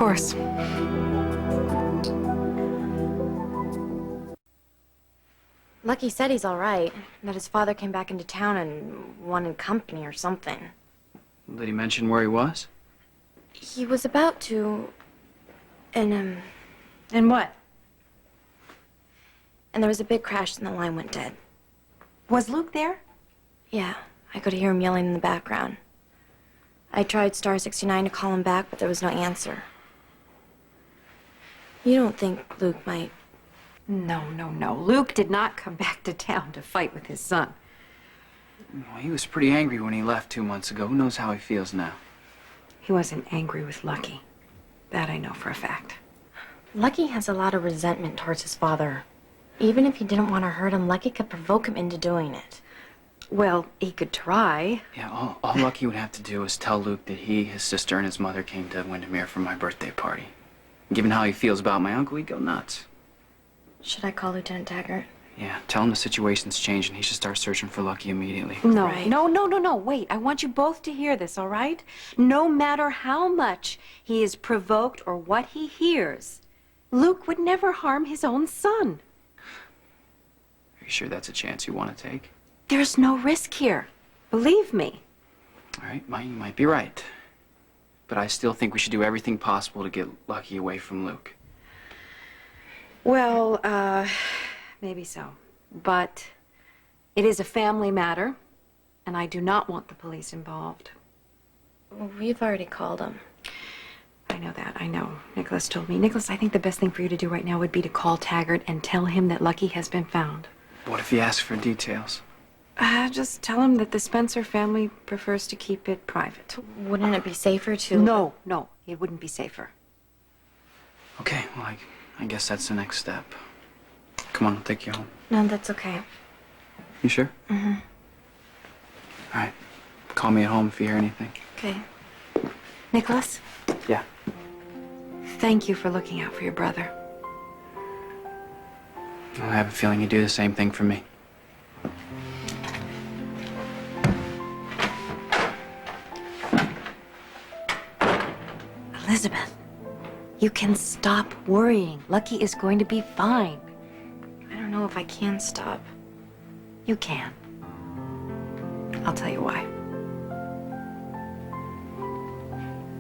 course. Lucky said he's all right, that his father came back into town and wanted company or something. Did he mention where he was? He was about to, and And what? and there was a big crash and the line went dead. Was Luke there? Yeah, I could hear him yelling in the background. I tried star 69 to call him back, but there was no answer. You don't think Luke might... No. Luke did not come back to town to fight with his son. Well, he was pretty angry when he left 2 months ago. Who knows how he feels now? He wasn't angry with Lucky. That I know for a fact. Lucky has a lot of resentment towards his father. Even if he didn't want to hurt him, Lucky could provoke him into doing it. Well, he could try. Yeah, all Lucky would have to do is tell Luke that he, his sister, and his mother came to Windermere for my birthday party. Given how he feels about my uncle, he'd go nuts. Should I call Lieutenant Taggart? Yeah, tell him the situation's changed and he should start searching for Lucky immediately. No, Right. no. Wait, I want you both to hear this, all right? No matter how much he is provoked or what he hears, Luke would never harm his own son. Are you sure that's a chance you want to take? There's no risk here. Believe me. All right, you might be right. But I still think we should do everything possible to get Lucky away from Luke. Well, maybe so. But it is a family matter, and I do not want the police involved. We've already called him. I know that, I know. Nicholas told me. Nicholas, I think the best thing for you to do right now would be to call Taggart and tell him that Lucky has been found. What if he asks for details? Just tell him that the Spencer family prefers to keep it private. Wouldn't it be safer to... No, it wouldn't be safer. Okay, well, I guess that's the next step. Come on, I'll take you home. No, that's okay. You sure? Mm-hmm. All right. Call me at home if you hear anything. Okay. Nicholas, Yeah. thank you for looking out for your brother. I have a feeling you do the same thing for me. Elizabeth, you can stop worrying. Lucky is going to be fine. I don't know if I can stop. You can. I'll tell you why.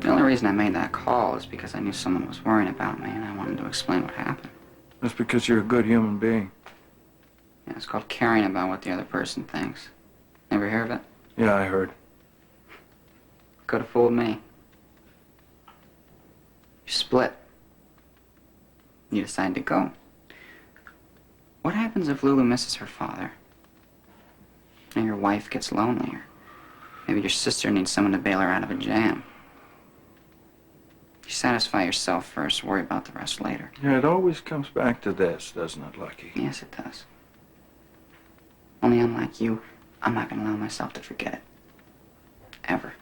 The only reason I made that call is because I knew someone was worrying about me and I wanted to explain what happened. That's because you're a good human being. Yeah, it's called caring about what the other person thinks. Ever hear of it? Yeah, I heard. Could have fooled me. You split. You decide to go. What happens if Lulu misses her father? And your wife gets lonely, or maybe your sister needs someone to bail her out of a jam? You satisfy yourself first, worry about the rest later. Yeah, it always comes back to this, doesn't it, Lucky? Yes, it does. Only unlike you, I'm not going to allow myself to forget it. Ever.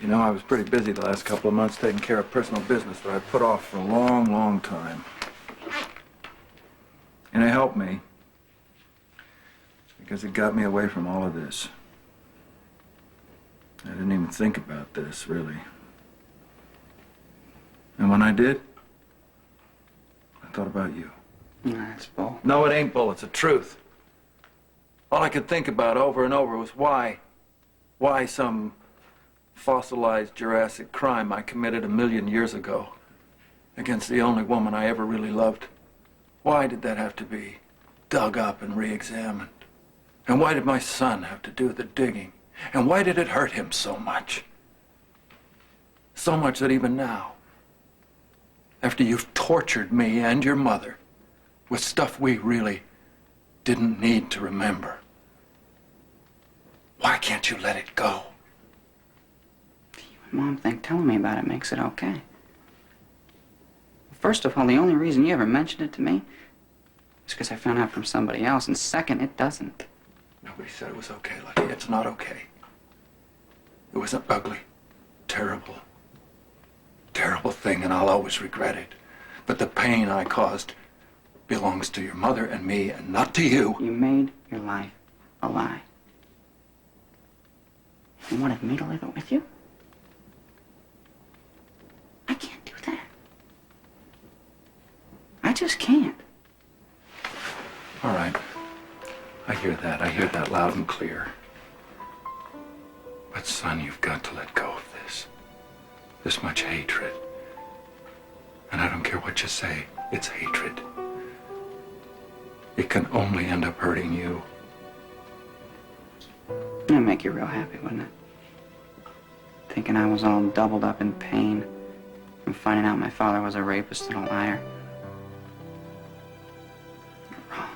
You know, I was pretty busy the last couple of months taking care of personal business that I put off for a long, long time. And it helped me. Because it got me away from all of this. I didn't even think about this, really. And when I did, I thought about you. That's bull. No, it ain't bull, it's the truth. All I could think about over and over was why some fossilized Jurassic crime I committed 1,000,000 years ago against the only woman I ever really loved. Why did that have to be dug up and re-examined? And why did my son have to do the digging? And why did it hurt him so much? So much that even now, after you've tortured me and your mother with stuff we really didn't need to remember, why can't you let it go? Mom think telling me about it makes it okay. First of all, the only reason you ever mentioned it to me is because I found out from somebody else, and second, it doesn't. Nobody said it was okay, Lucky. It's not okay. It was an ugly, terrible, terrible thing, and I'll always regret it. But the pain I caused belongs to your mother and me and not to you. You made your life a lie. You wanted me to live it with you? I can't do that. I just can't. All right. I hear that. I hear that loud and clear. But son, you've got to let go of this. This much hatred. And I don't care what you say, it's hatred. It can only end up hurting you. It'd make you real happy, wouldn't it? Thinking I was all doubled up in pain from finding out my father was a rapist and a liar. You're wrong.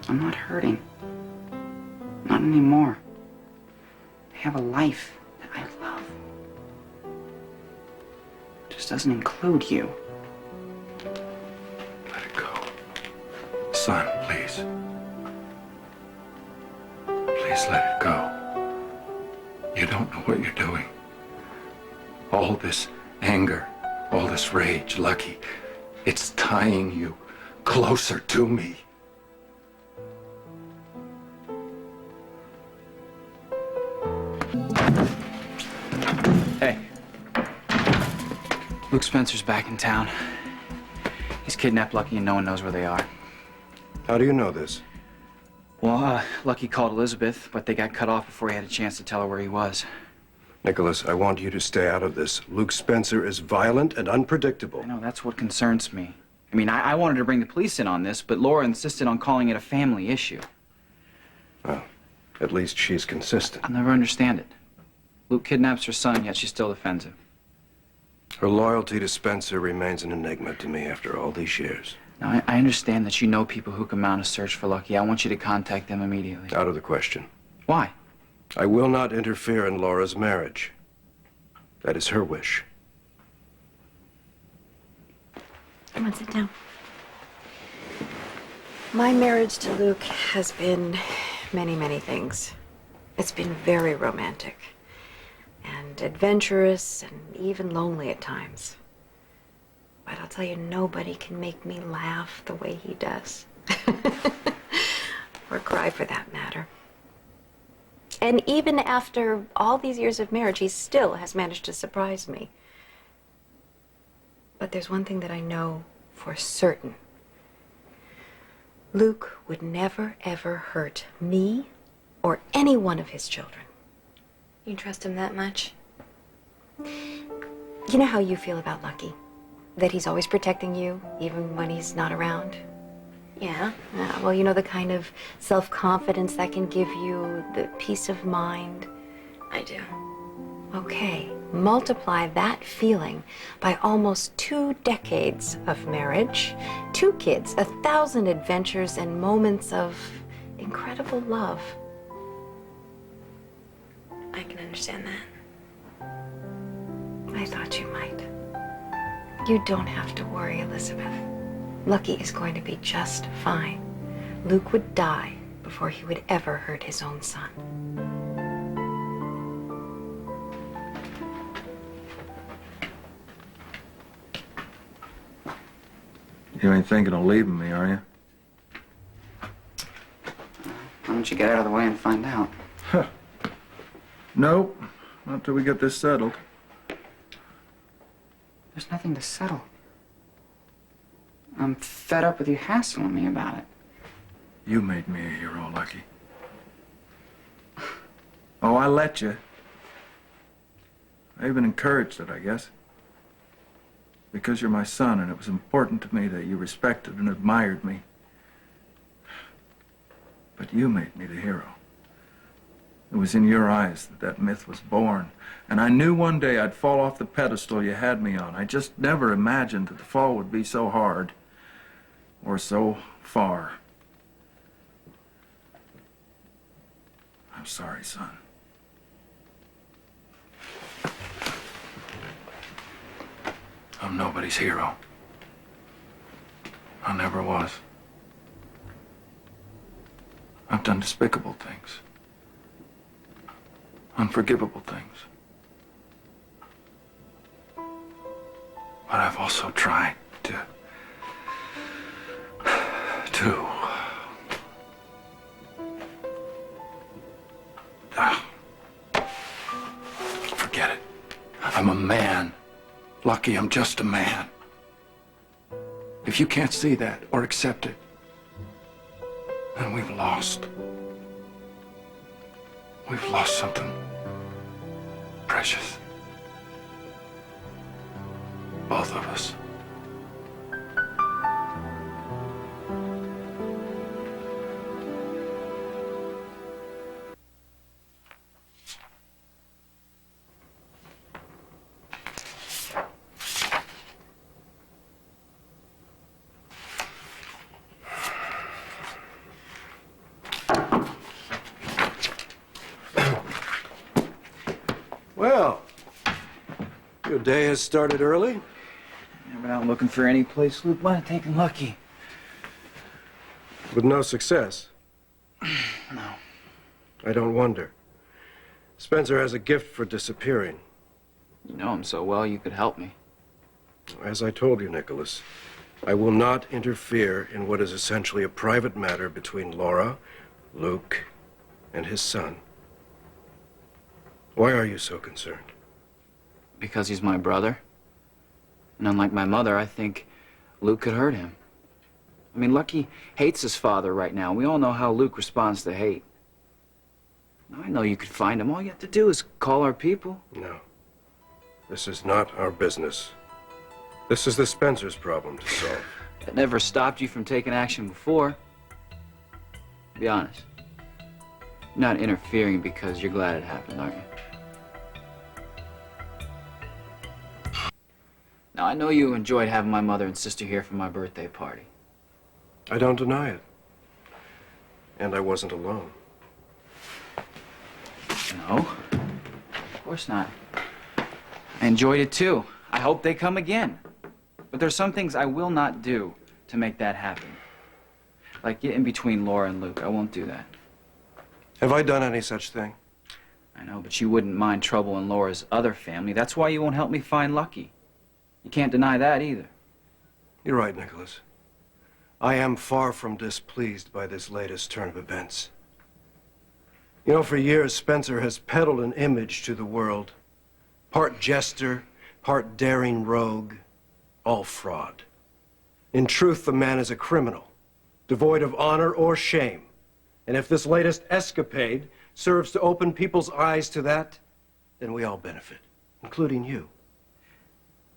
I'm not hurting. Not anymore. I have a life that I love. It just doesn't include you. Let it go. Son, please. Please let it go. You don't know what you're doing. All this anger, all this rage, Lucky, it's tying you closer to me. Hey. Luke Spencer's back in town. He's kidnapped Lucky and no one knows where they are. How do you know this? Well, Lucky called Elizabeth, but they got cut off before he had a chance to tell her where he was. Nicholas, I want you to stay out of this. Luke Spencer is violent and unpredictable. I know, that's what concerns me. I mean, I wanted to bring the police in on this, but Laura insisted on calling it a family issue. Well, at least she's consistent. I'll never understand it. Luke kidnaps her son, yet she still defends him. Her loyalty to Spencer remains an enigma to me after all these years. Now, I understand that you know people who can mount a search for Lucky. I want you to contact them immediately. Out of the question. Why? I will not interfere in Laura's marriage. That is her wish. Come on, sit down. My marriage to Luke has been many, many things. It's been very romantic and adventurous and even lonely at times. But I'll tell you, nobody can make me laugh the way he does. Or cry, for that matter. And even after all these years of marriage, he still has managed to surprise me. But there's one thing that I know for certain. Luke would never, ever hurt me or any one of his children. You trust him that much? You know how you feel about Lucky? That he's always protecting you, even when he's not around? Yeah. Well, you know, the kind of self-confidence that can give you the peace of mind. I do. Okay, multiply that feeling by almost 2 decades of marriage, 2 kids, 1,000 adventures, and moments of incredible love. I can understand that. I thought you might. You don't have to worry, Elizabeth. Lucky is going to be just fine. Luke would die before he would ever hurt his own son. You ain't thinking of leaving me, are you? Why don't you get out of the way and find out? Nope. Not till we get this settled. There's nothing to settle. I'm fed up with you hassling me about it. You made me a hero, Lucky. Oh, I let you. I even encouraged it, I guess. Because you're my son, and it was important to me that you respected and admired me. But you made me the hero. It was in your eyes that that myth was born. And I knew one day I'd fall off the pedestal you had me on. I just never imagined that the fall would be so hard. Or so far. I'm sorry, son. I'm nobody's hero. I never was. I've done despicable things. Unforgivable things. But I've also tried to too. Ah. Forget it. I'm a man. Lucky I'm just a man. If you can't see that or accept it, then we've lost. We've lost something precious. Both of us. Well, your day has started early. I've been out looking for any place Luke might have taken Lucky. With no success. No. I don't wonder. Spencer has a gift for disappearing. You know him so well, you could help me. As I told you, Nicholas, I will not interfere in what is essentially a private matter between Laura, Luke, and his son. Why are you so concerned? Because he's my brother. And unlike my mother, I think Luke could hurt him. I mean, Lucky hates his father right now. We all know how Luke responds to hate. Now, I know you could find him. All you have to do is call our people. No. This is not our business. This is the Spencer's problem to solve. That never stopped you from taking action before. Be honest. You're not interfering because you're glad it happened, aren't you? Now, I know you enjoyed having my mother and sister here for my birthday party. I don't deny it. And I wasn't alone. No, of course not. I enjoyed it too. I hope they come again. But there's some things I will not do to make that happen. Like get in between Laura and Luke. I won't do that. Have I done any such thing? I know, but you wouldn't mind trouble in Laura's other family. That's why you won't help me find Lucky. You can't deny that either. You're right, Nicholas. I am far from displeased by this latest turn of events. You know, for years, Spencer has peddled an image to the world. Part jester, part daring rogue, all fraud. In truth, the man is a criminal, devoid of honor or shame. And if this latest escapade serves to open people's eyes to that, then we all benefit, including you.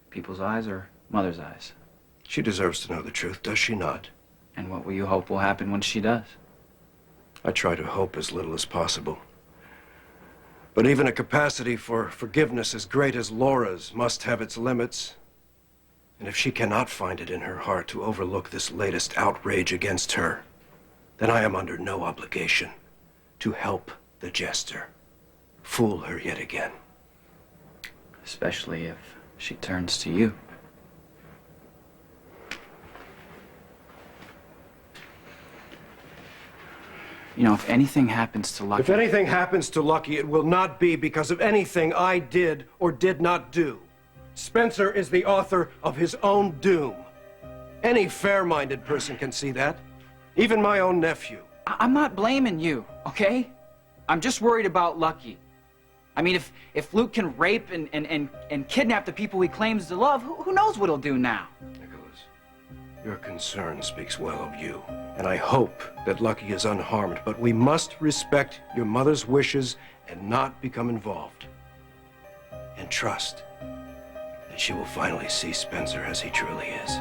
People's eyes or mother's eyes? She deserves to know the truth, does she not? And what will you hope will happen when she does? I try to hope as little as possible. But even a capacity for forgiveness as great as Laura's must have its limits. And if she cannot find it in her heart to overlook this latest outrage against her, then I am under no obligation to help the jester fool her yet again. Especially if she turns to you. You know, if anything happens to Lucky... If anything happens to Lucky, it will not be because of anything I did or did not do. Spencer is the author of his own doom. Any fair-minded person can see that. Even my own nephew. I'm not blaming you, okay? I'm just worried about Lucky. I mean, if Luke can rape and kidnap the people he claims to love, who knows what he'll do now? Nicholas, your concern speaks well of you. And I hope that Lucky is unharmed, but we must respect your mother's wishes and not become involved. And trust that she will finally see Spencer as he truly is.